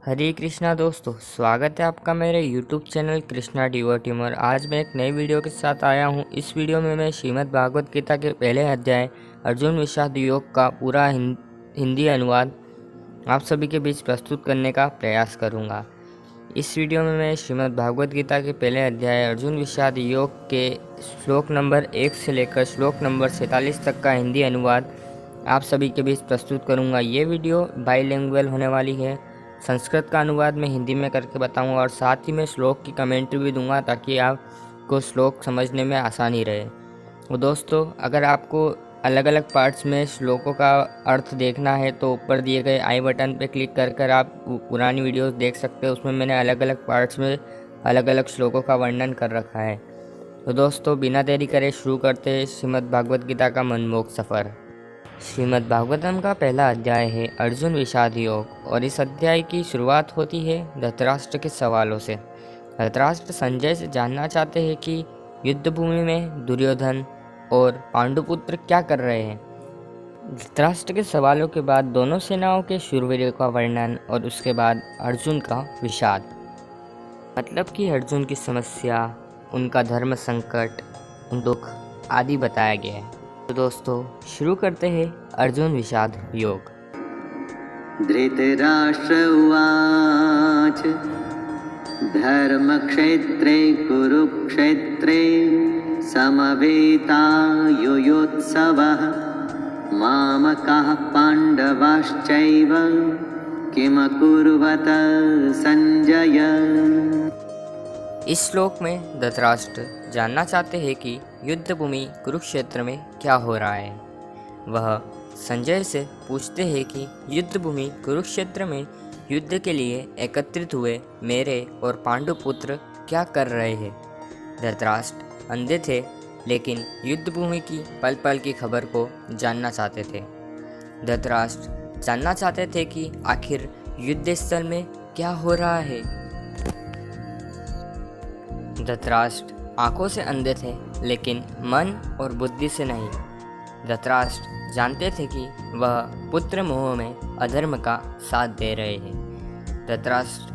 हरे कृष्णा दोस्तों, स्वागत है आपका मेरे YouTube चैनल कृष्णा डिवोटी में। और आज मैं एक नई वीडियो के साथ आया हूँ। इस वीडियो में मैं श्रीमद् भागवत गीता के पहले अध्याय अर्जुन विषाद योग का पूरा हिंदी अनुवाद आप सभी के बीच प्रस्तुत करने का प्रयास करूँगा। इस वीडियो में मैं श्रीमद् भागवत गीता के पहले अध्याय अर्जुन विषाद योग के श्लोक नंबर 1 से लेकर श्लोक नंबर 47 तक का हिंदी अनुवाद आप सभी के बीच प्रस्तुत करूँगा। ये वीडियो बाईलिंगुअल होने वाली है। संस्कृत का अनुवाद मैं हिंदी में करके बताऊंगा और साथ ही मैं श्लोक की कमेंट्री भी दूंगा ताकि आपको श्लोक समझने में आसानी रहे। तो दोस्तों, अगर आपको अलग अलग पार्ट्स में श्लोकों का अर्थ देखना है तो ऊपर दिए गए आई बटन पर क्लिक कर आप पुरानी वीडियोस देख सकते हैं। उसमें मैंने अलग अलग पार्ट्स में अलग अलग श्लोकों का वर्णन कर रखा है। तो दोस्तों, बिना देरी करे शुरू करते हैं श्रीमद् भागवत गीता का मनमोहक सफ़र। श्रीमद् भागवतम का पहला अध्याय है अर्जुन विषाद योग और इस अध्याय की शुरुआत होती है धृतराष्ट्र के सवालों से। धृतराष्ट्र संजय से जानना चाहते हैं कि युद्ध भूमि में दुर्योधन और पांडुपुत्र क्या कर रहे हैं। धृतराष्ट्र के सवालों के बाद दोनों सेनाओं के शूरवीर का वर्णन और उसके बाद अर्जुन का विषाद, मतलब कि अर्जुन की समस्या, उनका धर्म संकट, दुख आदि बताया गया है। तो दोस्तों, शुरू करते हैं अर्जुन विषाद योग। धृतराष्ट्र उवाच धर्मक्षेत्रे कुरुक्षेत्रे समवेतायुयोत्सवः मामकाः पाण्डवाश्चैव किमकुर्वत संजय। इस श्लोक में धृतराष्ट्र जानना चाहते हैं कि युद्ध भूमि कुरुक्षेत्र में क्या हो रहा है। वह संजय से पूछते हैं कि युद्ध भूमि कुरुक्षेत्र में युद्ध के लिए एकत्रित हुए मेरे और पांडुपुत्र क्या कर रहे हैं। धृतराष्ट्र अंधे थे, लेकिन युद्ध भूमि की पल पल की खबर को जानना चाहते थे। धृतराष्ट्र जानना चाहते थे कि आखिर युद्ध स्थल में क्या हो रहा है। धृतराष्ट्र आंखों से अंधे थे, लेकिन मन और बुद्धि से नहीं। धृतराष्ट्र जानते थे कि वह पुत्र मोह में अधर्म का साथ दे रहे हैं। धृतराष्ट्र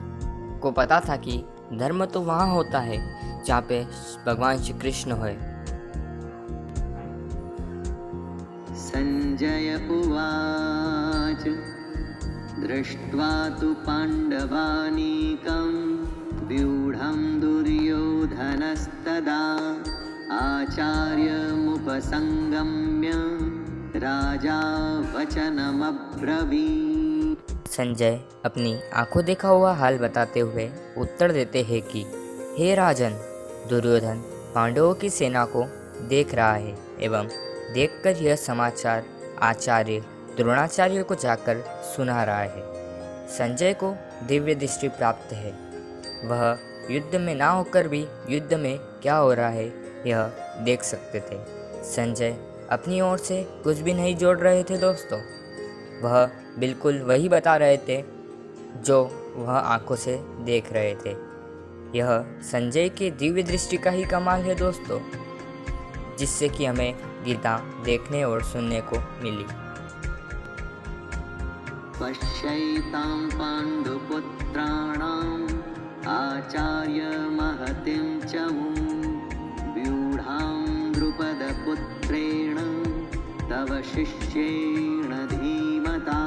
को पता था कि धर्म तो वहाँ होता है जहाँ पे भगवान श्री कृष्ण होए। संजय उवाच दृष्ट्वा तु पाण्डवानीकं व्यूढं दुर्योधनस्तदा आचार्यमुपसंगम्य राजा वचनमब्रवीत्। संजय अपनी आंखों देखा हुआ हाल बताते हुए उत्तर देते हैं कि हे राजन, दुर्योधन पांडवों की सेना को देख रहा है एवं देखकर यह समाचार आचार्य द्रोणाचार्य को जाकर सुना रहा है। संजय को दिव्य दृष्टि प्राप्त है। वह युद्ध में ना होकर भी युद्ध में क्या हो रहा है यह देख सकते थे। संजय अपनी ओर से कुछ भी नहीं जोड़ रहे थे दोस्तों, वह बिल्कुल वही बता रहे थे जो वह आंखों से देख रहे थे। यह संजय के दिव्य दृष्टि का ही कमाल है दोस्तों, जिससे कि हमें गीता देखने और सुनने को मिली। पश्यैतां पाण्डुपुत्राणाम् आचार्य महतिं च व्यूढां द्रुपदपुत्रेण तव शिष्येण धीमता।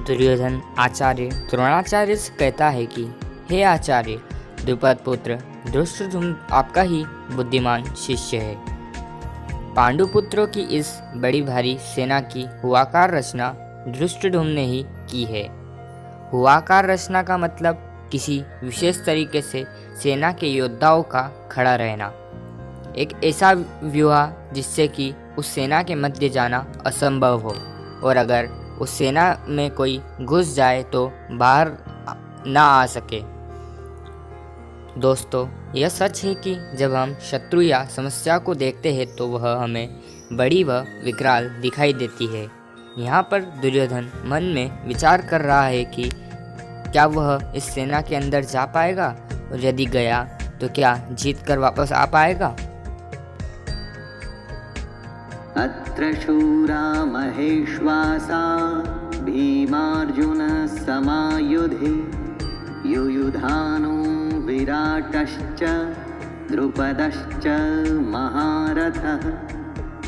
दुर्योधन आचार्य द्रोणाचार्य से कहता है कि हे आचार्य, द्रुपद पुत्र धृष्टद्युम्न आपका ही बुद्धिमान शिष्य है। पांडुपुत्रों की इस बड़ी भारी सेना की हुआकार रचना धृष्टद्युम्न ने ही की है। हुआकार रचना का मतलब किसी विशेष तरीके से सेना के योद्धाओं का खड़ा रहना, एक ऐसा व्यूह जिससे कि उस सेना के मध्य जाना असंभव हो और अगर उस सेना में कोई घुस जाए तो बाहर ना आ सके। दोस्तों, यह सच है कि जब हम शत्रु या समस्या को देखते हैं तो वह हमें बड़ी व विकराल दिखाई देती है। यहाँ पर दुर्योधन मन में विचार कर रहा है कि क्या वह इस सेना के अंदर जा पाएगा और यदि गया तो क्या जीत कर वापस आ पाएगा। अत्र शूरा महेश्वासा भीमार्जुनस्य समायुधे युयुधानो विराटश्च द्रुपदश्च महारथः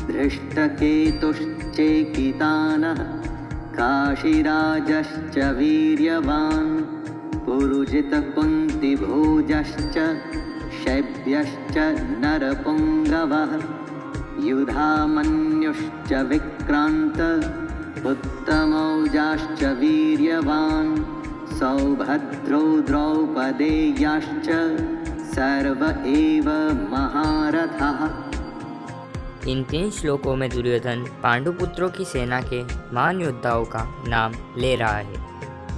धृष्टकेतुश्चेकितानः काशीराजश्च वीर्यवान् पुरुजितकुन्तिभोजश्च शैब्यश्च नरपुङ्गवः युधामन्युश्च विक्रान्त उत्तमौजाश्च वीर्यवान् सौभद्रो द्रौपदेयाश्च सर्व एव महारथः। इन 3 श्लोकों में दुर्योधन पांडुपुत्रों की सेना के महान योद्धाओं का नाम ले रहा है।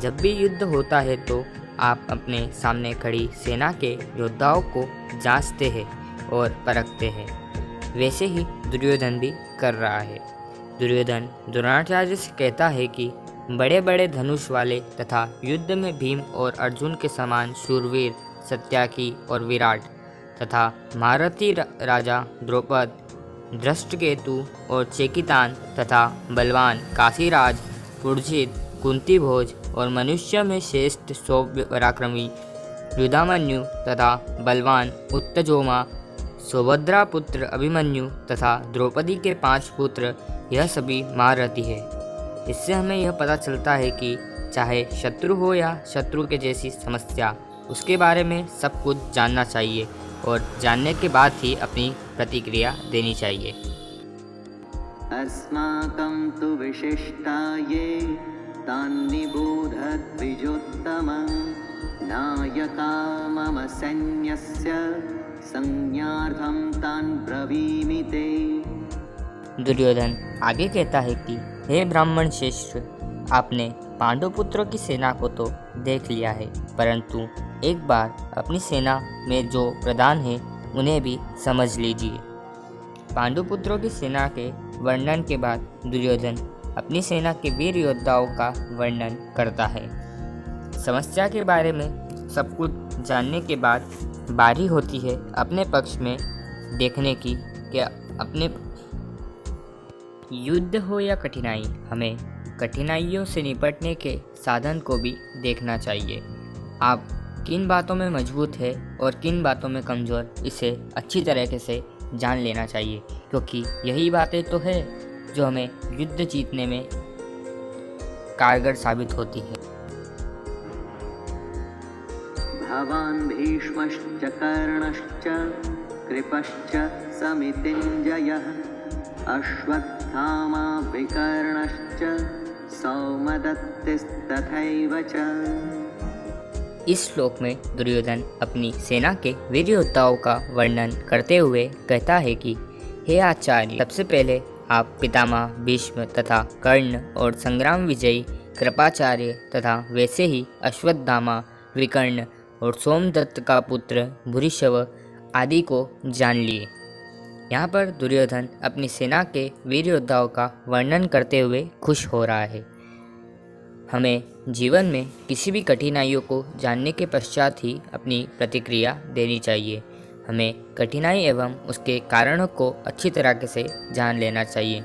जब भी युद्ध होता है तो आप अपने सामने खड़ी सेना के योद्धाओं को जांचते हैं और परखते हैं। वैसे ही दुर्योधन भी कर रहा है। दुर्योधन द्रोणाचार्य से कहता है कि बड़े बड़े धनुष वाले तथा युद्ध में भीम और अर्जुन के समान शूरवीर सत्याकी और विराट तथा महारथी राजा द्रौपद, धृष्टकेतु और चेकितान तथा बलवान काशीराज, पुरुजित, कुंतीभोज और मनुष्य में श्रेष्ठ सौम्य पराक्रमी युधामन्यु तथा बलवान उत्तजोमा, सौभद्रा पुत्र अभिमन्यु तथा द्रौपदी के 5 पुत्र, यह सभी महारथी है। इससे हमें यह पता चलता है कि चाहे शत्रु हो या शत्रु के जैसी समस्या, उसके बारे में सब कुछ जानना चाहिए और जानने के बाद ही अपनी प्रतिक्रिया देनी चाहिए। अस्माकं तु विशिष्टाये तान्निबोधद्विजोत्तम नायका मम सैन्यस्य संज्ञार्थं तान् ब्रवीमि ते। दुर्योधन आगे कहता है कि हे ब्राह्मण श्रेष्ठ, आपने पांडुपुत्रों की सेना को तो देख लिया है, परंतु एक बार अपनी सेना में जो प्रधान हैं उन्हें भी समझ लीजिए। पांडुपुत्रों की सेना के वर्णन के बाद दुर्योधन अपनी सेना के वीर योद्धाओं का वर्णन करता है। समस्या के बारे में सब कुछ जानने के बाद बारी होती है अपने पक्ष में देखने की कि अपने युद्ध हो या कठिनाई, हमें कठिनाइयों से निपटने के साधन को भी देखना चाहिए। आप किन बातों में मजबूत है और किन बातों में कमज़ोर, इसे अच्छी तरीके से जान लेना चाहिए, क्योंकि यही बातें तो है जो हमें युद्ध जीतने में कारगर साबित होती है। भवान् भीष्मश्च कर्णश्च कृपश्च समितिञ्जयः अश्वत्थामा विकर्णश्च सौमदत्तिस्तथैव च। इस श्लोक में दुर्योधन अपनी सेना के वीर योद्धाओं का वर्णन करते हुए कहता है कि हे आचार्य, सबसे पहले आप पितामह भीष्म तथा कर्ण और संग्राम विजयी कृपाचार्य तथा वैसे ही अश्वत्थामा, विकर्ण और सोमदत्त का पुत्र भूरिश्रव आदि को जान लिए। यहाँ पर दुर्योधन अपनी सेना के वीर योद्धाओं का वर्णन करते हुए खुश हो रहा है। हमें जीवन में किसी भी कठिनाइयों को जानने के पश्चात ही अपनी प्रतिक्रिया देनी चाहिए। हमें कठिनाई एवं उसके कारणों को अच्छी तरीके से जान लेना चाहिए,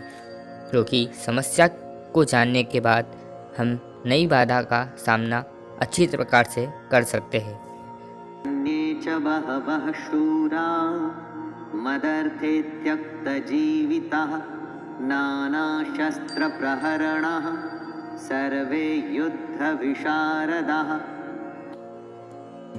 क्योंकि समस्या को जानने के बाद हम नई बाधा का सामना अच्छी प्रकार से कर सकते हैं। अन्ये च बहवः शूरा मदर्थे त्यक्तजीविताः नानाशस्त्रप्रहरणाः सर्वे युद्धविशारदाः।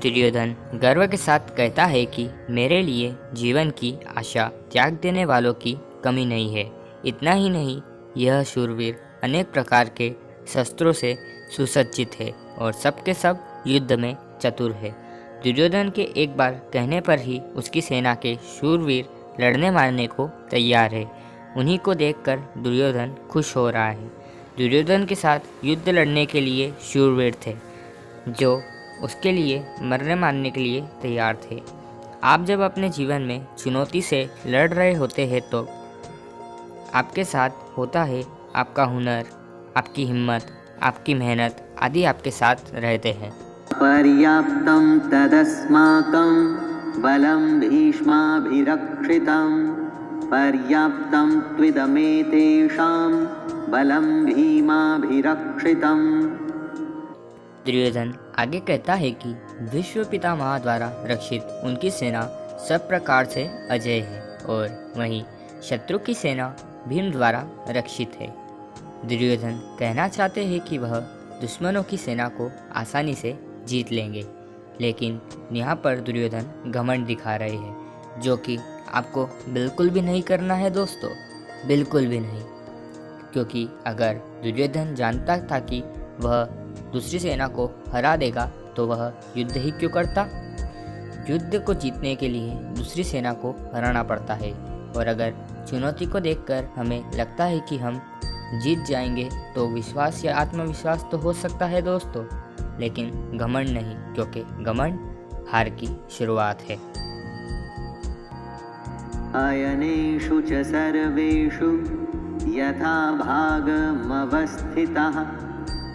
दुर्योधन गर्व के साथ कहता है कि मेरे लिए जीवन की आशा त्याग देने वालों की कमी नहीं है। इतना ही नहीं, यह शूरवीर अनेक प्रकार के शस्त्रों से सुसज्जित है और सबके सब युद्ध में चतुर है। दुर्योधन के एक बार कहने पर ही उसकी सेना के शूरवीर लड़ने मारने को तैयार है। उन्हीं को देखकर दुर्योधन खुश हो रहा है। दुर्योधन के साथ युद्ध लड़ने के लिए शूरवीर थे जो उसके लिए मरने मारने के लिए तैयार थे। आप जब अपने जीवन में चुनौती से लड़ रहे होते हैं तो आपके साथ होता है आपका हुनर, आपकी हिम्मत, आपकी मेहनत आदि आपके साथ रहते हैं। पर्याप्तं तदस्माकं बलं भीष्माभिरक्षितं पर्याप्तं त्विदमेतेषां बलं भीमाभिरक्षितम्। दुर्योधन आगे कहता है कि विश्व पितामह द्वारा रक्षित उनकी सेना सब प्रकार से अजय है और वहीं शत्रु की सेना भीम द्वारा रक्षित है। दुर्योधन कहना चाहते हैं कि वह दुश्मनों की सेना को आसानी से जीत लेंगे, लेकिन यहाँ पर दुर्योधन घमंड दिखा रहे हैं, जो कि आपको बिल्कुल भी नहीं करना है दोस्तों, बिल्कुल भी नहीं। क्योंकि अगर दुर्योधन जानता था कि वह दूसरी सेना को हरा देगा तो वह युद्ध ही क्यों करता। युद्ध को जीतने के लिए दूसरी सेना को हराना पड़ता है, और अगर चुनौती को देखकर हमें लगता है कि हम जीत जाएंगे तो विश्वास या आत्मविश्वास तो हो सकता है दोस्तों, लेकिन घमंड नहीं, क्योंकि घमंड हार की शुरुआत है। अयनेषु च सर्वेषु यथा भागमवस्थितः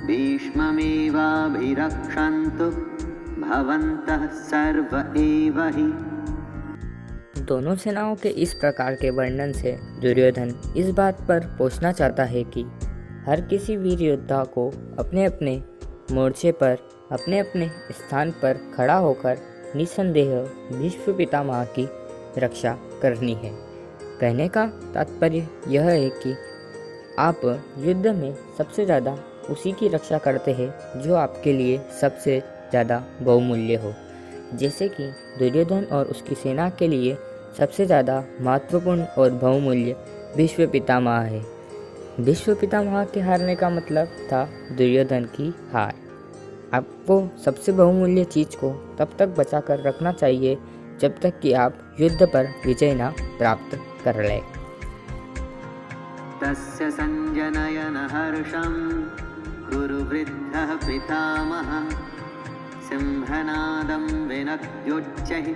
भीष्ममेवाभिरक्षन्तु भवन्तः सर्व एव हि। दोनों सेनाओं के इस प्रकार के वर्णन से दुर्योधन इस बात पर पहुंचना चाहता है कि हर किसी वीर योद्धा को अपने अपने मोर्चे पर अपने अपने स्थान पर खड़ा होकर निस्संदेह विश्व पितामह की रक्षा करनी है। कहने का तात्पर्य यह है कि आप युद्ध में सबसे ज़्यादा उसी की रक्षा करते हैं जो आपके लिए सबसे ज़्यादा बहुमूल्य हो। जैसे कि दुर्योधन और उसकी सेना के लिए सबसे ज़्यादा महत्वपूर्ण और बहुमूल्य विश्व पितामह है। विश्व पितामह के हारने का मतलब था दुर्योधन की हार। आपको सबसे बहुमूल्य चीज़ को तब तक बचा कर रखना चाहिए जब तक कि आप युद्ध पर विजय ना प्राप्त कर लें। तस्य संजनयन हर्षं कुरु वृद्धः पितामहः सिंहनादं विनद्योच्चैः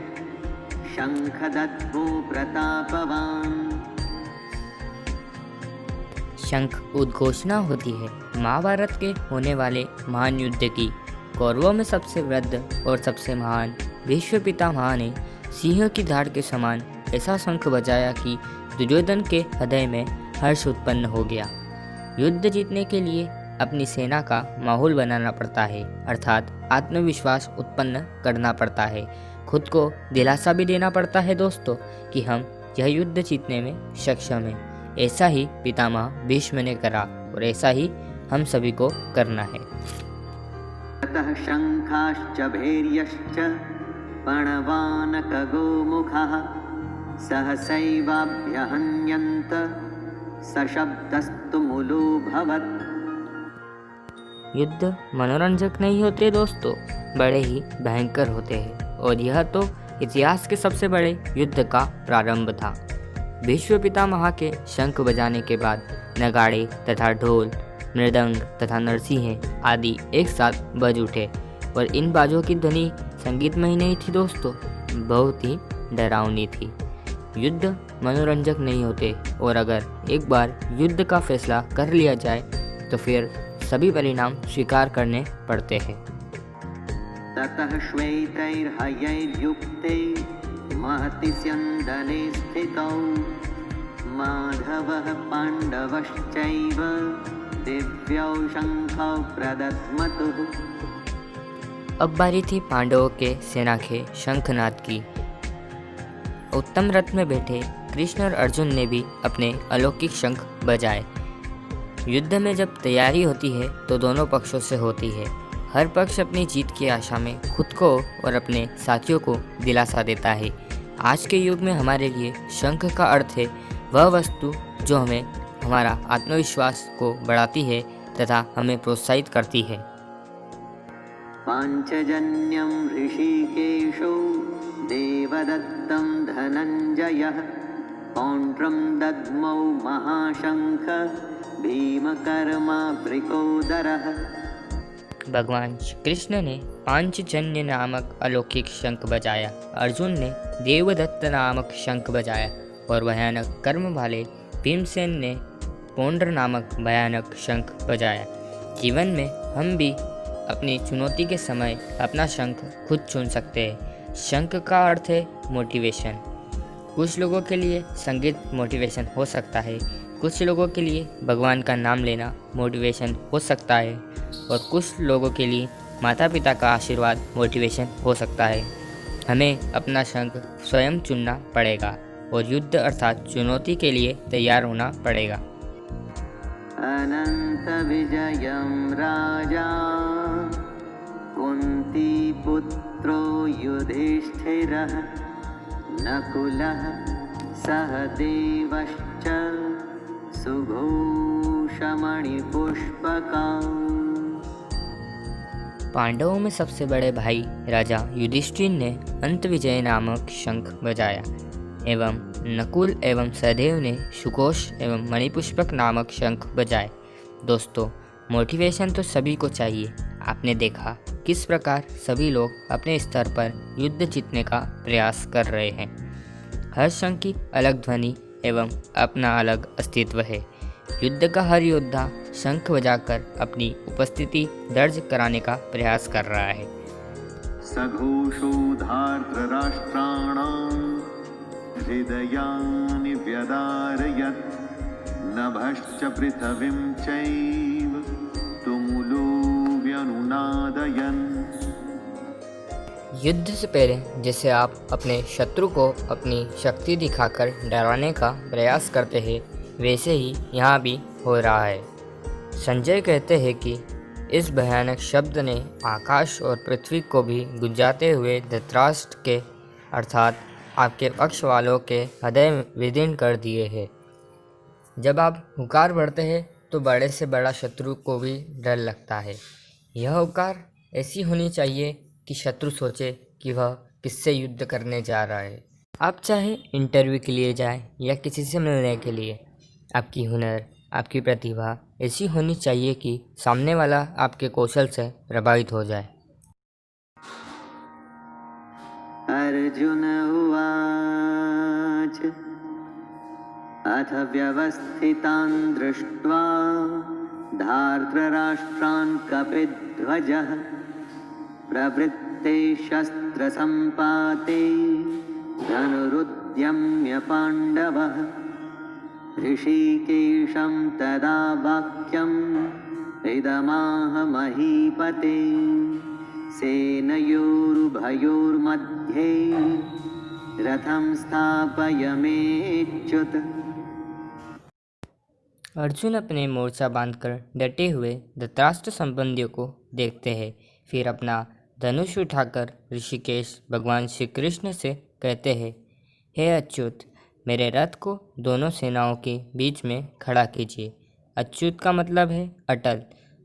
शंखदत्तो प्रतापवान्। शंख उद्घोषणा होती है महाभारत के होने वाले महान युद्ध की। कौरवों में सबसे वृद्ध और सबसे महान भीष्म पितामह ने सिंह की धाड़ के समान ऐसा शंख बजाया कि दुर्योधन के हृदय में हर्ष उत्पन्न हो गया। युद्ध जीतने के लिए अपनी सेना का माहौल बनाना पड़ता है, अर्थात आत्मविश्वास उत्पन्न करना पड़ता है। खुद को दिलासा भी देना पड़ता है दोस्तों कि हम यह युद्ध जीतने में सक्षम हैं। ऐसा ही पितामह भीष्म ने करा और ऐसा ही हम सभी को करना है। ततः शंखाश्च भैर्यश्च पणवानकगोमुखः सहसैवाभ्यहन्यन्त सशब्दस्तु मुलोऽभवत्। युद्ध मनोरंजक नहीं होते दोस्तों, बड़े ही भयंकर होते हैं, और यह तो इतिहास के सबसे बड़े युद्ध का प्रारंभ था। भीष्म पितामह के शंख बजाने के बाद नगाड़े तथा ढोल, मृदंग तथा नरसिंह आदि एक साथ बज उठे, और इन बाजों की ध्वनि संगीतमय नहीं थी दोस्तों, बहुत ही डरावनी थी। युद्ध मनोरंजक नहीं होते, और अगर एक बार युद्ध का फैसला कर लिया जाए तो फिर सभी परिणाम स्वीकार करने पड़ते हैं। ततः श्वेतैर्हयैर्युक्ते महति स्यन्दने स्थितौ माधवः पाण्डवश्चैव दिव्यौ शंखौ प्रदध्मतुः। अब बारी थी पांडवों के सेना के शंखनाद की। उत्तम रथ में बैठे कृष्ण और अर्जुन ने भी अपने अलौकिक शंख बजाए। युद्ध में जब तैयारी होती है तो दोनों पक्षों से होती है। हर पक्ष अपनी जीत की आशा में खुद को और अपने साथियों को दिलासा देता है। आज के युग में हमारे लिए शंख का अर्थ है वह वस्तु जो हमें हमारा आत्मविश्वास को बढ़ाती है तथा हमें प्रोत्साहित करती है। पांचजन्यं ऋषिकेशो देवदत्तं धनंजयः पौंड्रं दद्मौ महाशंख भीमकर्मा वृकोदरः। भगवान श्री कृष्ण ने पांचजन्य नामक अलौकिक शंख बजाया, अर्जुन ने देवदत्त नामक शंख बजाया और भयानक कर्म वाले भीमसेन ने पौंड्र नामक भयानक शंख बजाया। जीवन में हम भी अपनी चुनौती के समय अपना शंख खुद चुन सकते हैं। शंख का अर्थ है मोटिवेशन। कुछ लोगों के लिए संगीत मोटिवेशन हो सकता है, कुछ लोगों के लिए भगवान का नाम लेना मोटिवेशन हो सकता है, और कुछ लोगों के लिए माता पिता का आशीर्वाद मोटिवेशन हो सकता है। हमें अपना शंख स्वयं चुनना पड़ेगा और युद्ध अर्थात चुनौती के लिए तैयार होना पड़ेगा। अनंत विजयं राजा कुन्तीपुत्रो युधिष्ठिरः नकुलः सहदेवश्च सुघोषमणिपुष्पकम्। पांडवों में सबसे बड़े भाई राजा युधिष्ठिर ने अंत विजय नामक शंख बजाया एवं नकुल एवं सहदेव ने सुघोष एवं मणिपुष्पक नामक शंख बजाए। दोस्तों, मोटिवेशन तो सभी को चाहिए। आपने देखा किस प्रकार सभी लोग अपने स्तर पर युद्ध जीतने का प्रयास कर रहे हैं। हर शंख की अलग ध्वनि एवं अपना अलग अस्तित्व है। युद्ध का हर योद्धा शंख बजाकर अपनी उपस्थिति दर्ज कराने का प्रयास कर रहा है। सघोषो धार्तराष्ट्राणां हृदयानि व्यदारयत् नभश्च पृथिवीं चैव तुमुलो व्यनुनादयन्। युद्ध से पहले जैसे आप अपने शत्रु को अपनी शक्ति दिखाकर डराने का प्रयास करते हैं, वैसे ही यहाँ भी हो रहा है। संजय कहते हैं कि इस भयानक शब्द ने आकाश और पृथ्वी को भी गुंजाते हुए धृतराष्ट्र के अर्थात आपके पक्ष वालों के हृदय विदीर्ण कर दिए हैं। जब आप हुंकार भरते हैं तो बड़े से बड़ा शत्रु को भी डर लगता है। यह हुंकार ऐसी होनी चाहिए कि शत्रु सोचे कि वह किससे युद्ध करने जा रहा है। आप चाहे इंटरव्यू के लिए जाएं या किसी से मिलने के लिए, आपकी हुनर, आपकी प्रतिभा ऐसी होनी चाहिए कि सामने वाला आपके कौशल से प्रभावित हो जाए। अर्जुन उवाच अथ व्यवस्थितान् दृष्ट्वा धार्तराष्ट्रान् कपिध्वजः प्रवृत्ते शस्त्रसम्पाते धनुरुद्यम्य पाण्डवः ऋषिकेशं तदा वाक्यम् इदमाह महीपते सेनयोरुभयोर्मध्ये रथं स्थापयमेच्युत। अर्जुन अपने मोर्चा बांधकर डटे हुए धृतराष्ट्र संबंधियों को देखते हैं। फिर अपना धनुष उठाकर ऋषिकेश भगवान श्री कृष्ण से कहते हैं, हे अच्युत, मेरे रथ को दोनों सेनाओं के बीच में खड़ा कीजिए। अच्युत का मतलब है अटल,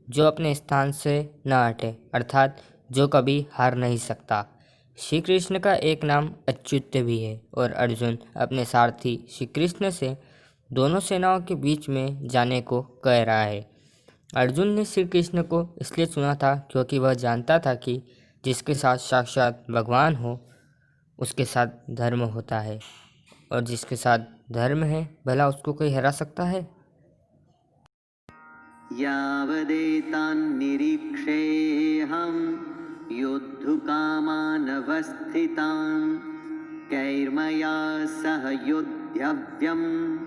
जो अपने स्थान से न हटे, अर्थात जो कभी हार नहीं सकता। श्री कृष्ण का एक नाम अच्युत भी है और अर्जुन अपने सारथी श्री कृष्ण से दोनों सेनाओं के बीच में जाने को कह रहा है। अर्जुन ने श्री कृष्ण को इसलिए चुना था क्योंकि वह जानता था कि जिसके साथ साक्षात भगवान हो उसके साथ धर्म होता है, और जिसके साथ धर्म है भला उसको कोई हरा सकता है। यावदेतान्निरीक्षेऽहं योद्धुकामानवस्थितान् कैर्मया सह योद्धव्यम्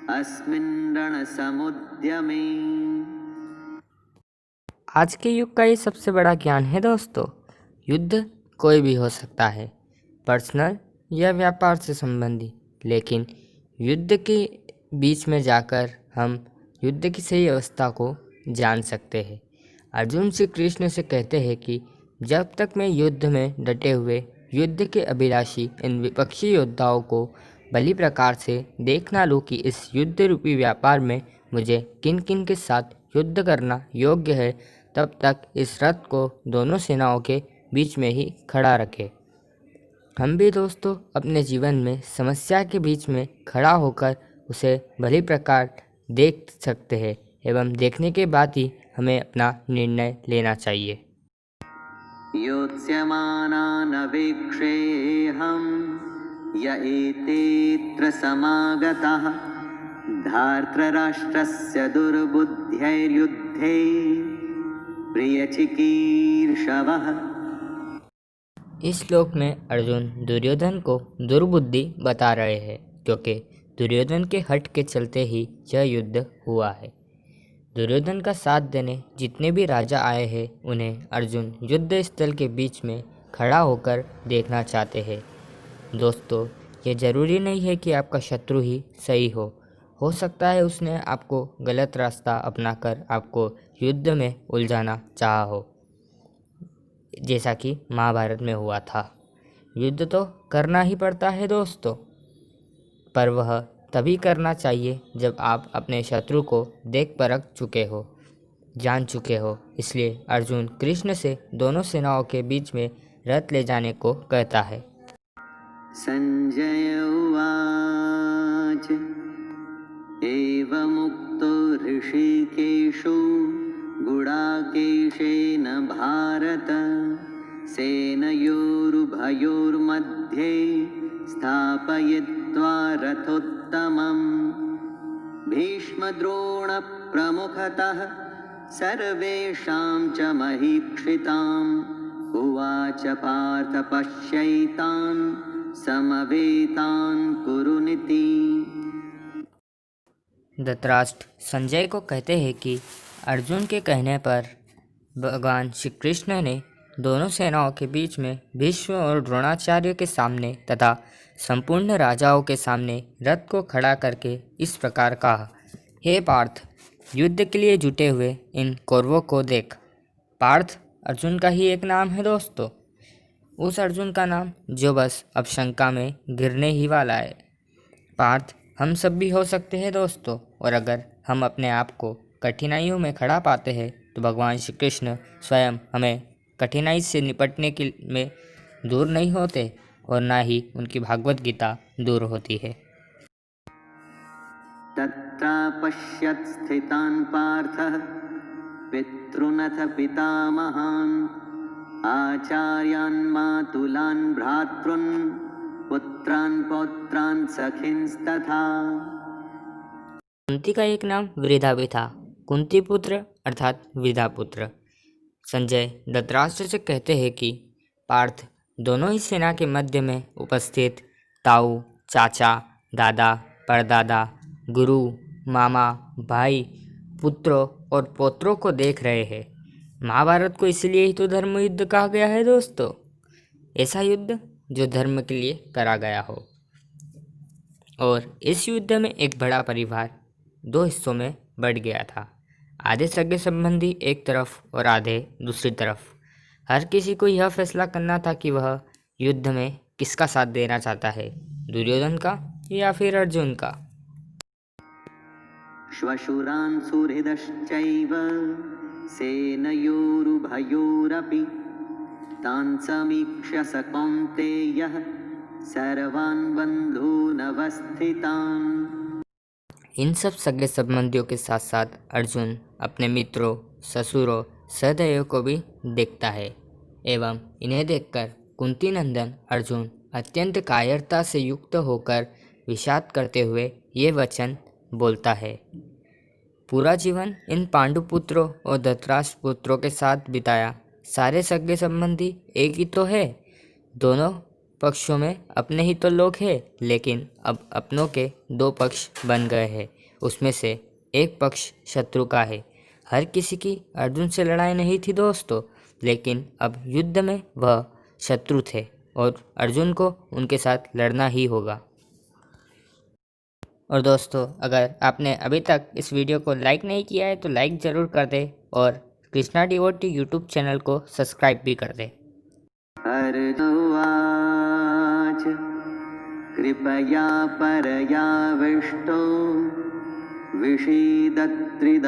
अस्मिन् रणसमुद्यमे। आज के युग का ये सबसे बड़ा ज्ञान है दोस्तों। युद्ध कोई भी हो सकता है, पर्सनल या व्यापार से संबंधी, लेकिन युद्ध के बीच में जाकर हम युद्ध की सही अवस्था को जान सकते हैं। अर्जुन श्री कृष्ण से कहते हैं कि जब तक मैं युद्ध में डटे हुए युद्ध के अभिलाषी इन विपक्षी योद्धाओं को भली प्रकार से देख ना लूँ कि इस युद्ध रूपी व्यापार में मुझे किन किन के साथ युद्ध करना योग्य है, तब तक इस रथ को दोनों सेनाओं के बीच में ही खड़ा रखे। हम भी दोस्तों अपने जीवन में समस्या के बीच में खड़ा होकर उसे भली प्रकार देख सकते हैं एवं देखने के बाद ही हमें अपना निर्णय लेना चाहिए। योत्स्यमानानवेक्षेऽहं य एतेऽत्र समागताः धार्तराष्ट्रस्य दुर्बुद्ध्यैर्युद्धे प्रियचिकीर्षवः। इस श्लोक में अर्जुन दुर्योधन को दुर्बुद्धि बता रहे हैं, क्योंकि दुर्योधन के हट के चलते ही यह युद्ध हुआ है। दुर्योधन का साथ देने जितने भी राजा आए हैं उन्हें अर्जुन युद्ध स्थल के बीच में खड़ा होकर देखना चाहते हैं। दोस्तों, ये ज़रूरी नहीं है कि आपका शत्रु ही सही हो सकता है उसने आपको गलत रास्ता अपनाकर आपको युद्ध में उलझाना चाहा हो, जैसा कि महाभारत में हुआ था। युद्ध तो करना ही पड़ता है दोस्तों, पर वह तभी करना चाहिए जब आप अपने शत्रु को देख परख चुके हो, जान चुके हो। इसलिए अर्जुन कृष्ण से दोनों सेनाओं के बीच में रथ ले जाने को कहता है। संजय उवाच एवमुक्तो ऋषिकेशो गुडाकेशेन भारत सेनयोरुभयोर्मध्ये स्थापयित्वा रथोत्तमम् भीष्मद्रोणप्रमुखतः सर्वेषां च महीक्षिताम् उवाच पार्थ पश्यैतान् समवेतान् कुरुनिति। धृतराष्ट्र संजय को कहते हैं कि अर्जुन के कहने पर भगवान श्री कृष्ण ने दोनों सेनाओं के बीच में भीष्म और द्रोणाचार्य के सामने तथा संपूर्ण राजाओं के सामने रथ को खड़ा करके इस प्रकार कहा, हे पार्थ, युद्ध के लिए जुटे हुए इन कौरवों को देख। पार्थ अर्जुन का ही एक नाम है दोस्तों, उस अर्जुन का नाम जो बस अब शंका में गिरने ही वाला है। पार्थ हम सब भी हो सकते हैं दोस्तों, और अगर हम अपने आप को कठिनाइयों में खड़ा पाते हैं तो भगवान श्री कृष्ण स्वयं हमें कठिनाई से निपटने के में दूर नहीं होते और ना ही उनकी भागवत गीता दूर होती है। तत्रापश्यत् स्थितान् पार्थः पितॄनथ पितामहान् आचार्यान् मातुलान् भ्रातॄन् पुत्रान् पौत्रान् सखींस्तथा। कुंती का एक नाम वृधा भी था, कुंती पुत्र अर्थात वृधा पुत्र। संजय धृतराष्ट्र से कहते हैं कि पार्थ, दोनों ही सेना के मध्य में उपस्थित ताऊ, चाचा, दादा, परदादा, गुरु, मामा, भाई, पुत्रों और पौत्रों को देख रहे हैं। महाभारत को इसलिए ही तो धर्म युद्ध कहा गया है दोस्तों, ऐसा युद्ध जो धर्म के लिए करा गया हो। और इस युद्ध में एक बड़ा परिवार दो हिस्सों में बढ़ गया था, आधे सगे संबंधी एक तरफ और आधे दूसरी तरफ। हर किसी को यह फैसला करना था कि वह युद्ध में किसका साथ देना चाहता है, दुर्योधन का या फिर अर्जुन का। श्वशुरान् सुहृदश्चैव सेनयोरुभयोरपि तान् समीक्ष्य स कौन्तेयः सर्वान् बन्धूनवस्थितान्। इन सब सगे संबंधियों के साथ साथ अर्जुन अपने मित्रों, ससुरों, सहदेव को भी देखता है एवं इन्हें देखकर कुंती नंदन अर्जुन अत्यंत कायरता से युक्त होकर विषाद करते हुए ये वचन बोलता है, पूरा जीवन इन पांडुपुत्रों और धृतराष्ट्र पुत्रों के साथ बिताया, सारे सगे संबंधी एक ही तो है, दोनों पक्षों में अपने ही तो लोग हैं, लेकिन अब अपनों के दो पक्ष बन गए हैं, उसमें से एक पक्ष शत्रु का है। हर किसी की अर्जुन से लड़ाई नहीं थी दोस्तों, लेकिन अब युद्ध में वह शत्रु थे और अर्जुन को उनके साथ लड़ना ही होगा। और दोस्तों, अगर आपने अभी तक इस वीडियो को लाइक नहीं किया है तो लाइक ज़रूर कर दें और कृष्णा डिवोटी यूट्यूब चैनल को सब्सक्राइब भी कर दें। अर्जुवाच कृपया परयाविष्टो विषीदत्रिदमब्रवीत्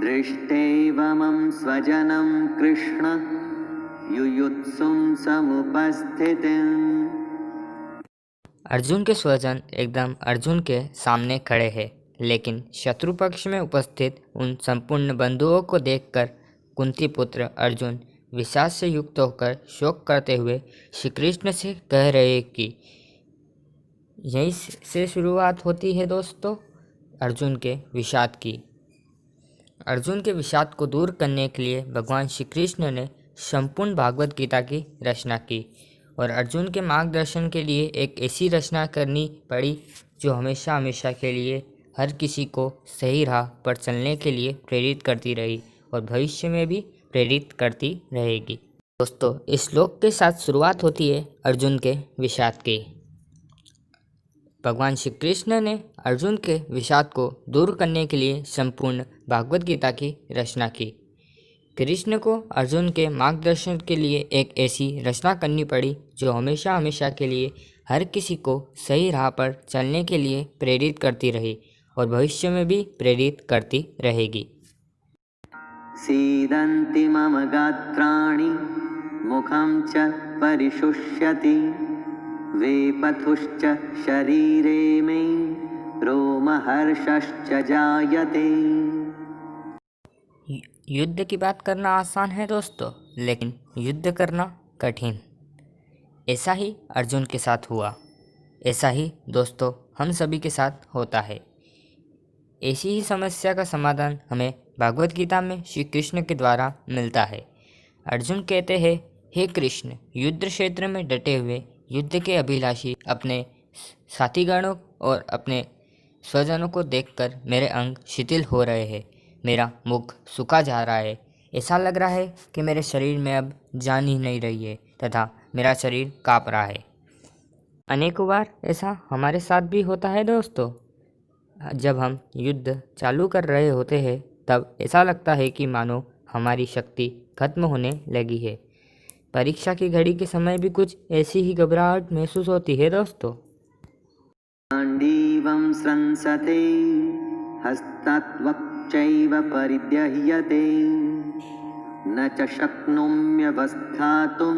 दृष्टैवमं स्वजनं कृष्ण युयुत्सुं समुपस्थितिम्। अर्जुन के स्वजन एकदम अर्जुन के सामने खड़े हैं, लेकिन शत्रु पक्ष में उपस्थित उन संपूर्ण बंधुओं को देखकर कुंती पुत्र अर्जुन विषाद से युक्त होकर शोक करते हुए श्री कृष्ण से कह रहे कि यहीं से शुरुआत होती है दोस्तों अर्जुन के विषाद की। अर्जुन के विषाद को दूर करने के लिए भगवान श्री कृष्ण ने संपूर्ण भागवत गीता की रचना की और अर्जुन के मार्गदर्शन के लिए एक ऐसी रचना करनी पड़ी जो हमेशा हमेशा के लिए हर किसी को सही राह पर चलने के लिए प्रेरित करती रही और भविष्य में भी प्रेरित करती रहेगी। दोस्तों, इस श्लोक के साथ शुरुआत होती है अर्जुन के विषाद की। भगवान श्री कृष्ण ने अर्जुन के विषाद को दूर करने के लिए संपूर्ण भागवत गीता की रचना की। कृष्ण को अर्जुन के मार्गदर्शन के लिए एक ऐसी रचना करनी पड़ी जो हमेशा हमेशा के लिए हर किसी को सही राह पर चलने के लिए प्रेरित करती रही और भविष्य में भी प्रेरित करती रहेगी। सीदन्ति मम गात्राणि मुखं च परिशुष्यति वेपथुश्च शरीरे मे रोमहर्षश्च जायते। युद्ध की बात करना आसान है दोस्तों, लेकिन युद्ध करना कठिन। ऐसा ही अर्जुन के साथ हुआ, ऐसा ही दोस्तों हम सभी के साथ होता है। ऐसी ही समस्या का समाधान हमें भागवत गीता में श्री कृष्ण के द्वारा मिलता है। अर्जुन कहते हैं, हे कृष्ण, युद्ध क्षेत्र में डटे हुए युद्ध के अभिलाषी अपने साथीगणों और अपने स्वजनों को देखकर मेरे अंग शिथिल हो रहे हैं, मेरा मुख सूखा जा रहा है, ऐसा लग रहा है कि मेरे शरीर में अब जान ही नहीं रही है तथा मेरा शरीर काँप रहा है। अनेकों बार ऐसा हमारे साथ भी होता है दोस्तों। जब हम युद्ध चालू कर रहे होते हैं तब ऐसा लगता है कि मानो हमारी शक्ति खत्म होने लगी है। परीक्षा की घड़ी के समय भी कुछ ऐसी ही घबराहट महसूस होती है दोस्तों। गाण्डीवं स्रंसते हस्तात्वक्चैव परिदह्यते न च शक्नोम्यवस्थातुं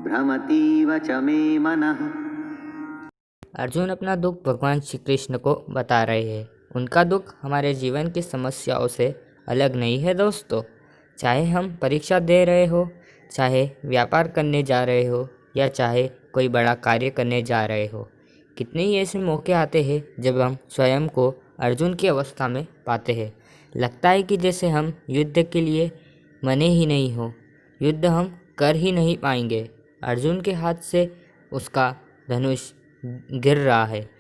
भ्रमतीव च मे मनः। अर्जुन अपना दुख भगवान श्री कृष्ण को बता रहे हैं। उनका दुख हमारे जीवन की समस्याओं से अलग नहीं है दोस्तों। चाहे हम परीक्षा दे रहे हो, चाहे व्यापार करने जा रहे हो या चाहे कोई बड़ा कार्य करने जा रहे हो, कितने ही ऐसे मौके आते हैं जब हम स्वयं को अर्जुन की अवस्था में पाते हैं। लगता है कि जैसे हम युद्ध के लिए बने ही नहीं हो, युद्ध हम कर ही नहीं पाएंगे। अर्जुन के हाथ से उसका धनुष गिर रहा है,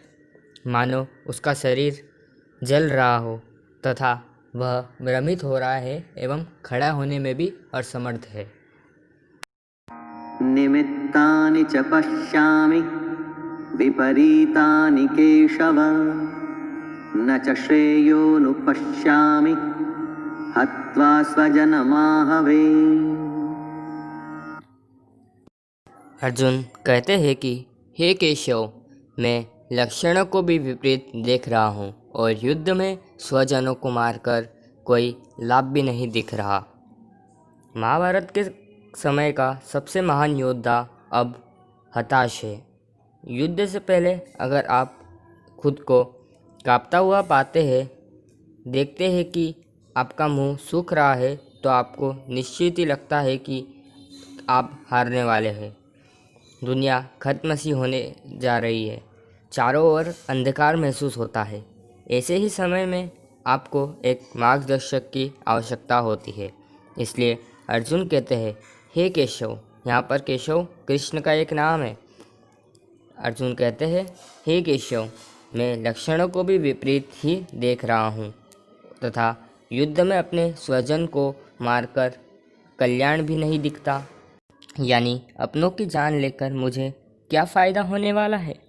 मानो उसका शरीर जल रहा हो तथा वह भ्रमित हो रहा है एवं खड़ा होने में भी असमर्थ है। निमित्तानि च पश्यामि विपरीतानि केशव न च श्रेयोनुपश्यामि हत्वा स्वजनमाहवे। अर्जुन कहते हैं कि हे केशव, मैं लक्षणों को भी विपरीत देख रहा हूँ और युद्ध में स्वजनों को मारकर कोई लाभ भी नहीं दिख रहा। महाभारत के समय का सबसे महान योद्धा अब हताश है। युद्ध से पहले अगर आप खुद को कांपता हुआ पाते हैं, देखते हैं कि आपका मुंह सूख रहा है, तो आपको निश्चित ही लगता है कि आप हारने वाले हैं। दुनिया खत्म सी होने जा रही है, चारों ओर अंधकार महसूस होता है। ऐसे ही समय में आपको एक मार्गदर्शक की आवश्यकता होती है। इसलिए अर्जुन कहते हैं, हे केशव, यहाँ पर केशव कृष्ण का एक नाम है। अर्जुन कहते हैं, हे केशव, मैं लक्षणों को भी विपरीत ही देख रहा हूँ तथा युद्ध में अपने स्वजन को मारकर कल्याण भी नहीं दिखता। यानी अपनों की जान लेकर मुझे क्या फ़ायदा होने वाला है।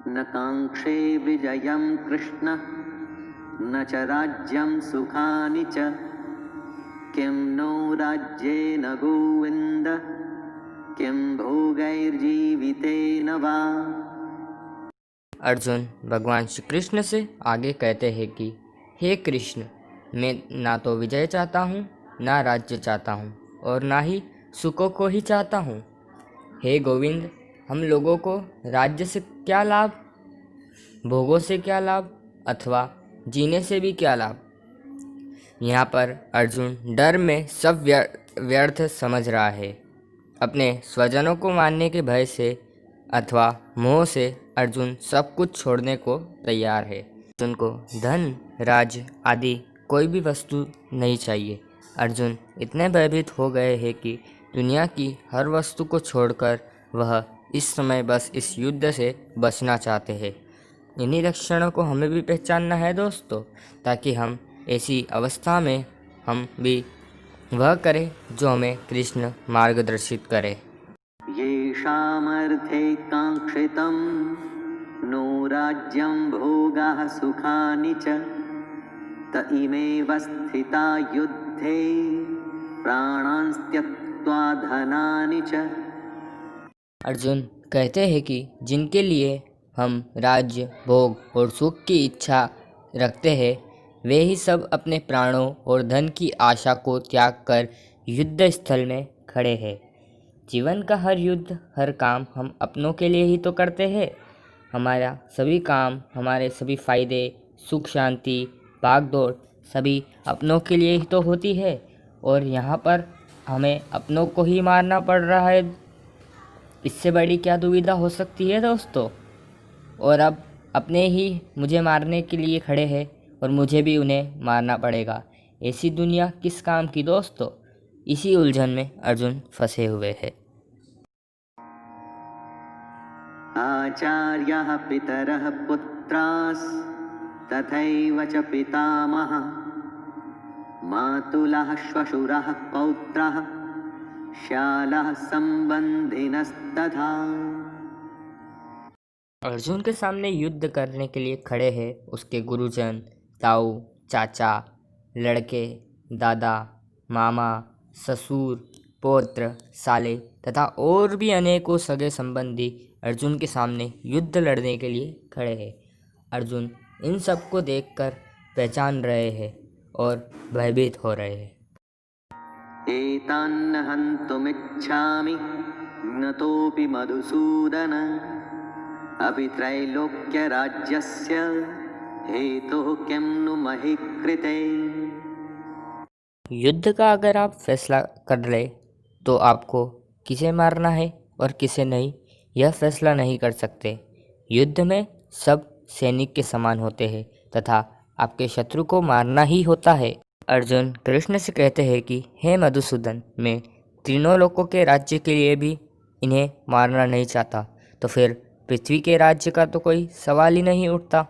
न कांक्षे विजयं कृष्ण न च राज्यं सुखानि च किं नो राज्येन गोविन्द किं भोगैर्जीवितेन वा। अर्जुन भगवान श्री कृष्ण से आगे कहते हैं कि हे कृष्ण, मैं ना तो विजय चाहता हूँ, ना राज्य चाहता हूँ और ना ही सुखों को ही चाहता हूँ। हे गोविंद, हम लोगों को राज्य से क्या लाभ, भोगों से क्या लाभ अथवा जीने से भी क्या लाभ। यहाँ पर अर्जुन डर में सब व्यर्थ समझ रहा है। अपने स्वजनों को मारने के भय से अथवा मोह से अर्जुन सब कुछ छोड़ने को तैयार है। अर्जुन को धन, राज्य आदि कोई भी वस्तु नहीं चाहिए। अर्जुन इतने भयभीत हो गए हैं कि दुनिया की हर वस्तु को छोड़कर वह इस समय बस इस युद्ध से बचना चाहते हैं। इन्हीं लक्षणों को हमें भी पहचानना है दोस्तों, ताकि हम ऐसी अवस्था में हम भी वह करें जो हमें कृष्ण मार्गदर्शित करे। येषामर्थे काङ्क्षितं नो राज्यं भोगाः सुखानि च त इमेव स्थिता युद्धे प्राणान् त्यक्त्वा धनानि च। अर्जुन कहते हैं कि जिनके लिए हम राज्य, भोग और सुख की इच्छा रखते हैं, वे ही सब अपने प्राणों और धन की आशा को त्याग कर युद्ध स्थल में खड़े हैं। जीवन का हर युद्ध, हर काम हम अपनों के लिए ही तो करते हैं। हमारा सभी काम, हमारे सभी फायदे, सुख शांति, भाग दौड़ सभी अपनों के लिए ही तो होती है, और यहाँ पर हमें अपनों को ही मारना पड़ रहा है। इससे बड़ी क्या दुविधा हो सकती है दोस्तों। और अब अपने ही मुझे मारने के लिए खड़े हैं और मुझे भी उन्हें मारना पड़ेगा। ऐसी दुनिया किस काम की दोस्तों। इसी उलझन में अर्जुन फंसे हुए हैं। आचार्याः पितरः पुत्रास् तथैव च पितामहः मातुलः श्वशुरः पौत्रः श्यालः संबंधिनस्तथा। अर्जुन के सामने युद्ध करने के लिए खड़े हैं उसके गुरुजन, ताऊ, चाचा, लड़के, दादा, मामा, ससुर, पौत्र, साले तथा और भी अनेकों सगे संबंधी अर्जुन के सामने युद्ध लड़ने के लिए खड़े हैं। अर्जुन इन सबको देखकर पहचान रहे हैं और भयभीत हो रहे हैं। एतान्न हन्तुमिच्छामि न तोऽपि मधुसूदन अपि त्रैलोक्यराज्यस्य हेतुः किं नु महि कृते। युद्ध का अगर आप फैसला कर ले तो आपको किसे मारना है और किसे नहीं, यह फैसला नहीं कर सकते। युद्ध में सब सैनिक के समान होते हैं तथा आपके शत्रु को मारना ही होता है। अर्जुन कृष्ण से कहते हैं कि हे मधुसूदन, मैं तीनों लोकों के राज्य के लिए भी इन्हें मारना नहीं चाहता, तो फिर पृथ्वी के राज्य का तो कोई सवाल ही नहीं उठता।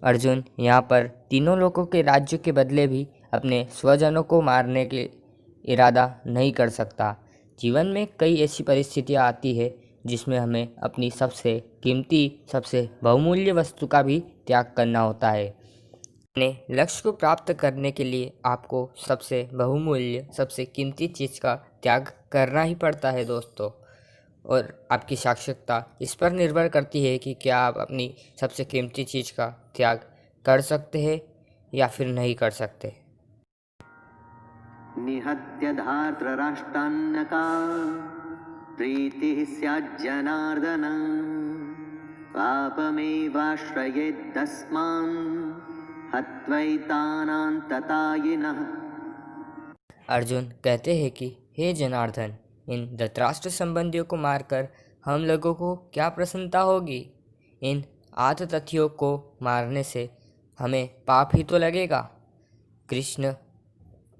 अर्जुन यहाँ पर तीनों लोकों के राज्य के बदले भी अपने स्वजनों को मारने के इरादा नहीं कर सकता। जीवन में कई ऐसी परिस्थितियाँ आती है जिसमें हमें अपनी सबसे कीमती, सबसे बहुमूल्य वस्तु का भी त्याग करना होता है। अपने लक्ष्य को प्राप्त करने के लिए आपको सबसे बहुमूल्य, सबसे कीमती चीज़ का त्याग करना ही पड़ता है दोस्तों। और आपकी साक्षरता इस पर निर्भर करती है कि क्या आप अपनी सबसे कीमती चीज़ का त्याग कर सकते हैं या फिर नहीं कर सकते। निहत्य धार्तराष्ट्रान्नका प्रीतिः स्याज्जनार्दन पापमेवाश्रयेद्दस्मान् हत्वैतानान्ततायिनः। अर्जुन कहते हैं कि हे जनार्दन, इन धृतराष्ट्र संबंधियों को मारकर हम लोगों को क्या प्रसन्नता होगी। इन आततथियों को मारने से हमें पाप ही तो लगेगा। कृष्ण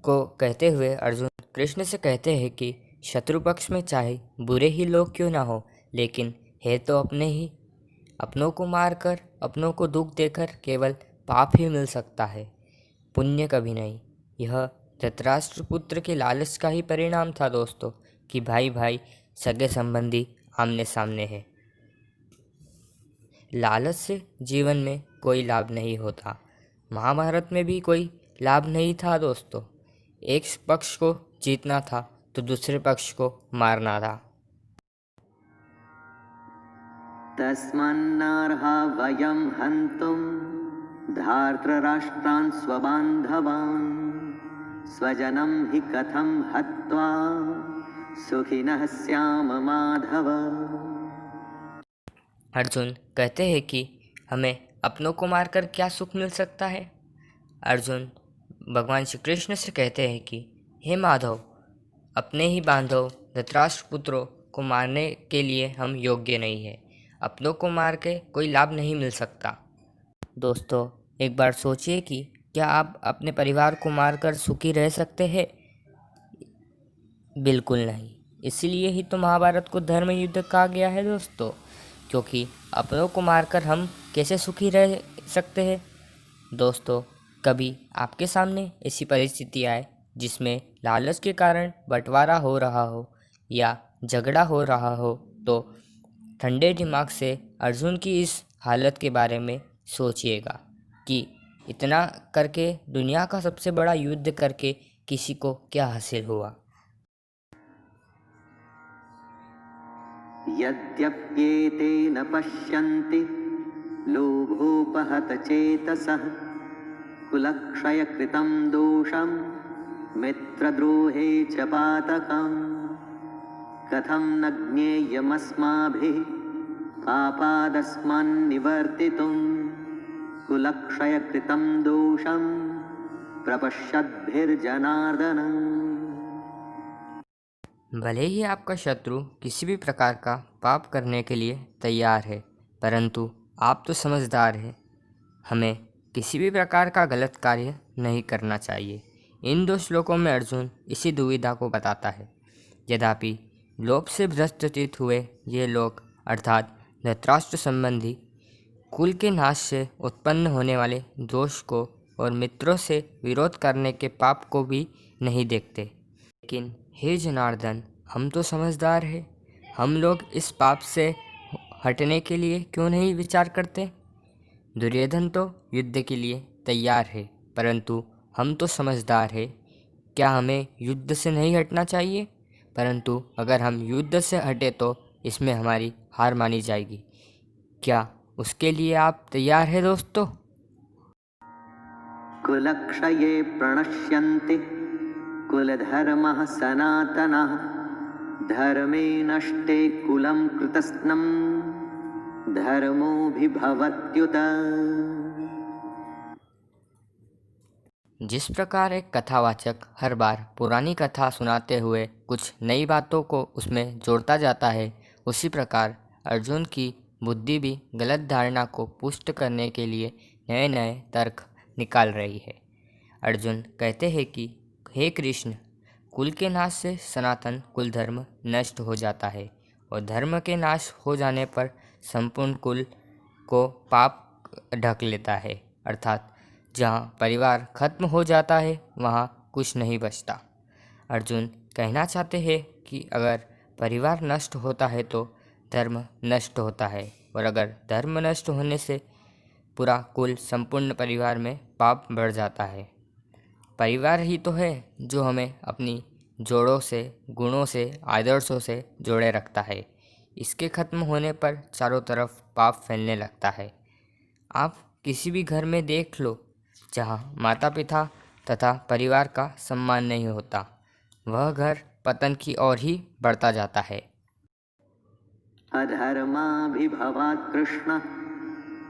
को कहते हुए अर्जुन कृष्ण से कहते हैं कि शत्रु पक्ष में चाहे बुरे ही लोग क्यों ना हो, लेकिन है तो अपने ही। अपनों को मारकर, अपनों को दुख देकर केवल पाप ही मिल सकता है, पुण्य कभी नहीं। यह धृतराष्ट्र पुत्र के लालच का ही परिणाम था दोस्तों, कि भाई भाई, सगे संबंधी आमने सामने है। लालच से जीवन में कोई लाभ नहीं होता। महाभारत में भी कोई लाभ नहीं था दोस्तों। एक पक्ष को जीतना था तो दूसरे पक्ष को मारना था। तस्मान्नार्हा वयं हन्तुं धार्तराष्ट्रान् स्वबान्धवान् स्वजनं हि कथं हत्वा सुखिनः स्याम माधव। अर्जुन कहते हैं कि हमें अपनों को मारकर क्या सुख मिल सकता है। अर्जुन भगवान श्री कृष्ण से कहते हैं कि हे माधव, अपने ही बांधव धृतराष्ट्र पुत्रों को मारने के लिए हम योग्य नहीं है। अपनों को मार के कोई लाभ नहीं मिल सकता। दोस्तों, एक बार सोचिए कि क्या आप अपने परिवार को मारकर सुखी रह सकते हैं? बिल्कुल नहीं। इसलिए ही तो महाभारत को धर्म युद्ध कहा गया है दोस्तों। क्योंकि अपनों को मारकर हम कैसे सुखी रह सकते हैं। दोस्तों, कभी आपके सामने ऐसी परिस्थिति आए जिसमें लालच के कारण बंटवारा हो रहा हो या झगड़ा हो रहा हो, तो ठंडे दिमाग से अर्जुन की इस हालत के बारे में सोचिएगा कि इतना करके, दुनिया का सबसे बड़ा युद्ध करके किसी को क्या हासिल हुआ। यद्यप्येतेन पश्यन्ति लोभोपहत चेतसः कुलक्षयकृतं दोषं मित्रद्रोहे च पातकम् कथं न ज्ञेयमस्माभिः पापादस्मान्निवर्तितुं कुलक्षयकृतं दोषं प्रपश्यद्भिर्जनार्दन। भले ही आपका शत्रु किसी भी प्रकार का पाप करने के लिए तैयार है, परंतु आप तो समझदार हैं। हमें किसी भी प्रकार का गलत कार्य नहीं करना चाहिए। इन दो श्लोकों में अर्जुन इसी दुविधा को बताता है। यद्यपि लोभ से भ्रष्ट चित्त हुए ये लोग, अर्थात धृतराष्ट्र संबंधी, कुल के नाश से उत्पन्न होने वाले दोष को और मित्रों से विरोध करने के पाप को भी नहीं देखते। लेकिन हे जनार्दन, हम तो समझदार हैं। हम लोग इस पाप से हटने के लिए क्यों नहीं विचार करते। दुर्योधन तो युद्ध के लिए तैयार है, परंतु हम तो समझदार हैं। क्या हमें युद्ध से नहीं हटना चाहिए? परंतु अगर हम युद्ध से हटे तो इसमें हमारी हार मानी जाएगी। क्या उसके लिए आप तैयार हैं दोस्तों? कुलक्षये प्रणश्यन्ति कुलधर्मः सनातनः धर्मे नष्टे कुलं कृतस्नं धर्मोऽभिभवत्युत। जिस प्रकार एक कथावाचक हर बार पुरानी कथा सुनाते हुए कुछ नई बातों को उसमें जोड़ता जाता है, उसी प्रकार अर्जुन की बुद्धि भी गलत धारणा को पुष्ट करने के लिए नए नए तर्क निकाल रही है। अर्जुन कहते हैं कि हे कृष्ण, कुल के नाश से सनातन कुल धर्म नष्ट हो जाता है और धर्म के नाश हो जाने पर संपूर्ण कुल को पाप ढक लेता है। अर्थात जहाँ परिवार खत्म हो जाता है वहाँ कुछ नहीं बचता। अर्जुन कहना चाहते हैं कि अगर परिवार नष्ट होता है तो धर्म नष्ट होता है, और अगर धर्म नष्ट होने से पूरा कुल, संपूर्ण परिवार में पाप बढ़ जाता है। परिवार ही तो है जो हमें अपनी जोड़ों से, गुणों से, आदर्शों से जोड़े रखता है। इसके खत्म होने पर चारों तरफ पाप फैलने लगता है। आप किसी भी घर में देख लो, जहाँ माता पिता तथा परिवार का सम्मान नहीं होता, वह घर पतन की ओर ही बढ़ता जाता है। अधर्माभिभवात् कृष्ण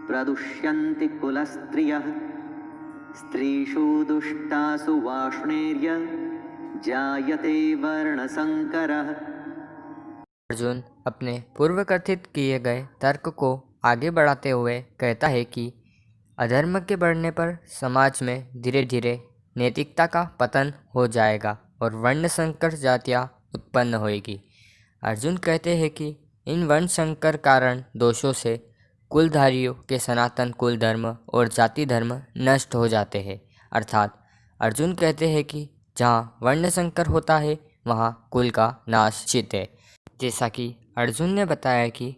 प्रदुष्यन्ति कुलस्त्रियः स्त्रीषु दुष्टासु वाष्णेर्य जायते वर्णसंकरः। अर्जुन अपने पूर्व कथित किए गए तर्क को आगे बढ़ाते हुए कहता है कि अधर्म के बढ़ने पर समाज में धीरे धीरे नैतिकता का पतन हो जाएगा और वर्ण संकर जातियाँ उत्पन्न होएगी। अर्जुन कहते हैं कि इन वर्ण संकर कारण दोषों से कुलधारियों के सनातन कुल धर्म और जाति धर्म नष्ट हो जाते हैं। अर्थात अर्जुन कहते हैं कि जहाँ वर्ण संकर होता है वहाँ कुल का नाश निश्चित है। जैसा कि अर्जुन ने बताया कि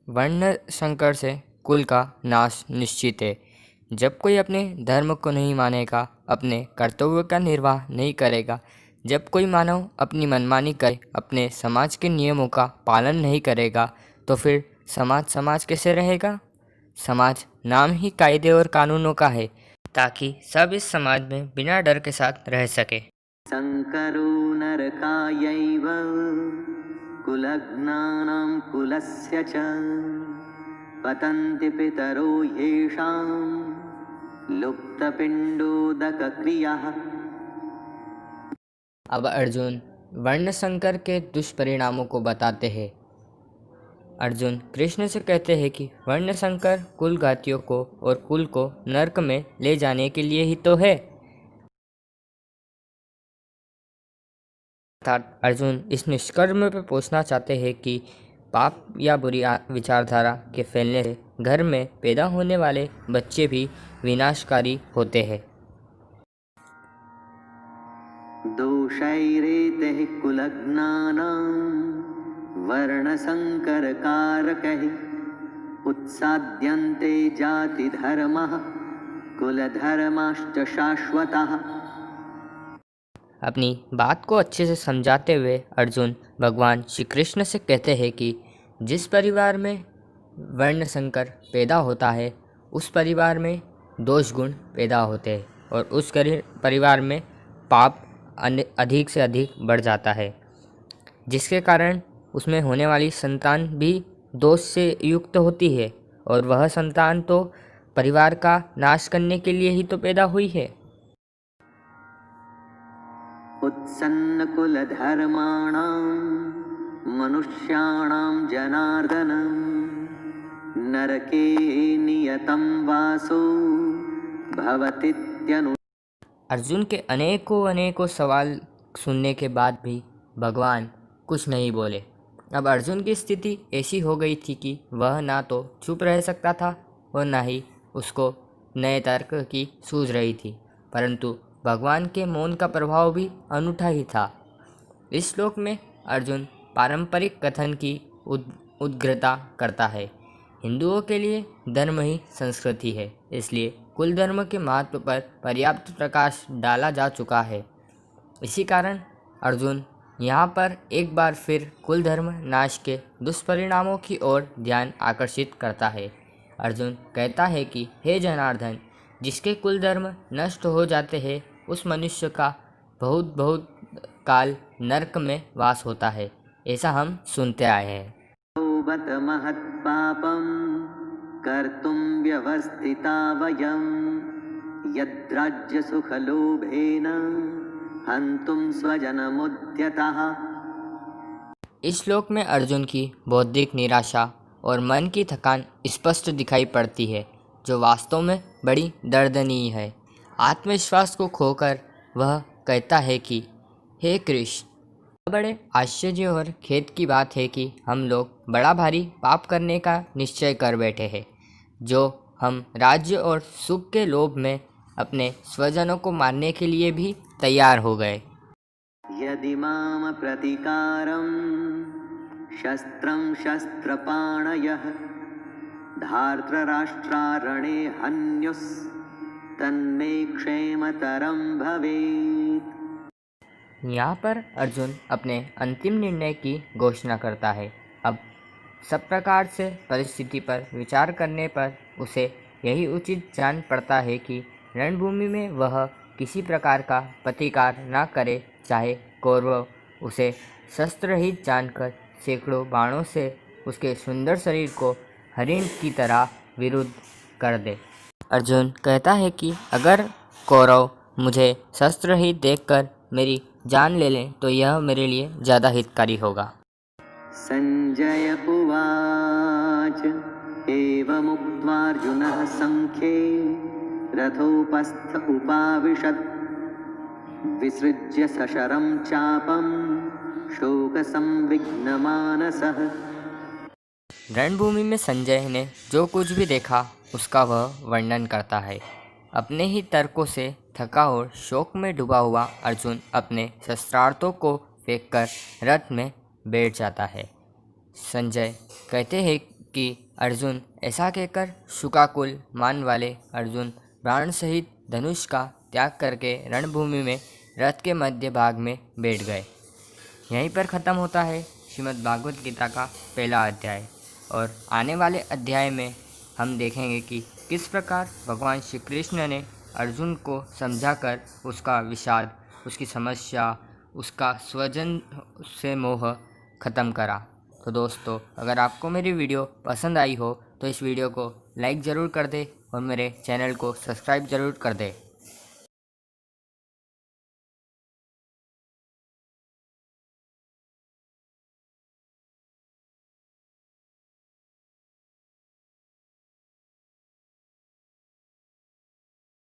वर्ण संकर से कुल का नाश निश्चित है। जब कोई अपने धर्म को नहीं मानेगा, अपने कर्तव्य का निर्वाह नहीं करेगा, जब कोई मानव अपनी मनमानी करे, अपने समाज के नियमों का पालन नहीं करेगा, तो फिर समाज कैसे रहेगा। समाज नाम ही कायदे और कानूनों का है, ताकि सब इस समाज में बिना डर के साथ रह सके। संकरो नरकायैव कुलज्ञानां कुलस्य च पतन्ति पितरो येषां लुप्तपिण्डोदकक्रियाः। अब अर्जुन वर्ण संकर के दुष्परिणामों को बताते हैं। अर्जुन कृष्ण से कहते हैं कि वर्ण संकर कुल घातियों को और कुल को नरक में ले जाने के लिए ही तो है। अर्थात अर्जुन इस निष्कर्ष पर पहुंचना चाहते हैं कि पाप या बुरी विचारधारा के फैलने से घर में पैदा होने वाले बच्चे भी विनाशकारी होते हैं। दोषैरेतैः कुलज्ञानां वर्णसङ्करकारकैः उत्साद्यन्ते जातिधर्मः कुलधर्माश्च शाश्वतः। अपनी बात को अच्छे से समझाते हुए अर्जुन भगवान श्री कृष्ण से कहते हैं कि जिस परिवार में वर्ण संकर पैदा होता है उस परिवार में दोष गुण पैदा होते हैं और उस परिवार में पाप अधिक से अधिक बढ़ जाता है, जिसके कारण उसमें होने वाली संतान भी दोष से युक्त होती है और वह संतान तो परिवार का नाश करने के लिए ही तो पैदा हुई है। उत्सन्नकुलधर्माणां मनुष्याणां जनार्दन नरके नियतं वासो भवतीत्यनु। अर्जुन के अनेकों सवाल सुनने के बाद भी भगवान कुछ नहीं बोले। अब अर्जुन की स्थिति ऐसी हो गई थी कि वह ना तो चुप रह सकता था और ना ही उसको नए तर्क की सूझ रही थी, परंतु भगवान के मौन का प्रभाव भी अनूठा ही था। इस श्लोक में अर्जुन पारंपरिक कथन की उद्ग्रता करता है। हिंदुओं के लिए धर्म ही संस्कृति है, इसलिए कुल धर्म के महत्व पर पर्याप्त प्रकाश डाला जा चुका है। इसी कारण अर्जुन यहाँ पर एक बार फिर कुल धर्म नाश के दुष्परिणामों की ओर ध्यान आकर्षित करता है। अर्जुन कहता है कि हे जनार्दन, जिसके कुल धर्म नष्ट हो जाते हैं उस मनुष्य का बहुत काल नरक में वास होता है, ऐसा हम सुनते आए हैं। बत महत्पापं कर्तुं व्यवस्थिता वयं यद्राज्यसुखलोभेन हन्तुं स्वजनमुद्यतः। इस श्लोक में अर्जुन की बौद्धिक निराशा और मन की थकान स्पष्ट दिखाई पड़ती है, जो वास्तव में बड़ी दर्दनीय है। आत्मविश्वास को खोकर वह कहता है कि हे कृष्ण, बड़े आश्चर्य और खेद की बात है कि हम लोग बड़ा भारी पाप करने का निश्चय कर बैठे हैं, जो हम राज्य और सुख के लोभ में अपने स्वजनों को मारने के लिए भी तैयार हो गए। यदि माम प्रतिकारं शस्त्रं शस्त्रपाणयः धार्तराष्ट्रारणे हन्युस् तन्मे क्षेमतरं भवेत्। यहाँ पर अर्जुन अपने अंतिम निर्णय की घोषणा करता है। अब सब प्रकार से परिस्थिति पर विचार करने पर उसे यही उचित जान पड़ता है कि रणभूमि में वह किसी प्रकार का प्रतिकार न करे, चाहे कौरव उसे शस्त्ररहित जानकर सैकड़ों बाणों से उसके सुंदर शरीर को हरिण की तरह विरुद्ध कर दे। अर्जुन कहता है कि अगर कौरव मुझे शस्त्ररहित देखकर मेरी जान ले लें तो यह मेरे लिए ज़्यादा हितकारी होगा। संजय उवाच एवमुक्त्वार्जुनः संख्ये रथोपस्थ उपाविशत् विसृज्य सशरं चापं शोकसंविघ्नमानसः। रणभूमि में संजय ने जो कुछ भी देखा उसका वह वर्णन करता है। अपने ही तर्कों से थका और शोक में डूबा हुआ अर्जुन अपने शस्त्रार्थों को फेंककर रथ में बैठ जाता है। संजय कहते हैं कि अर्जुन ऐसा कहकर शुकाकुल मान वाले अर्जुन प्राण सहित धनुष का त्याग करके रणभूमि में रथ के मध्य भाग में बैठ गए। यहीं पर ख़त्म होता है श्रीमद् भागवत गीता का पहला अध्याय, और आने वाले अध्याय में हम देखेंगे कि किस प्रकार भगवान श्री कृष्ण ने अर्जुन को समझाकर उसका विषाद, उसकी समस्या, उसका स्वजन से मोह ख़त्म करा। तो दोस्तों, अगर आपको मेरी वीडियो पसंद आई हो तो इस वीडियो को लाइक ज़रूर कर दें और मेरे चैनल को सब्सक्राइब ज़रूर कर दें।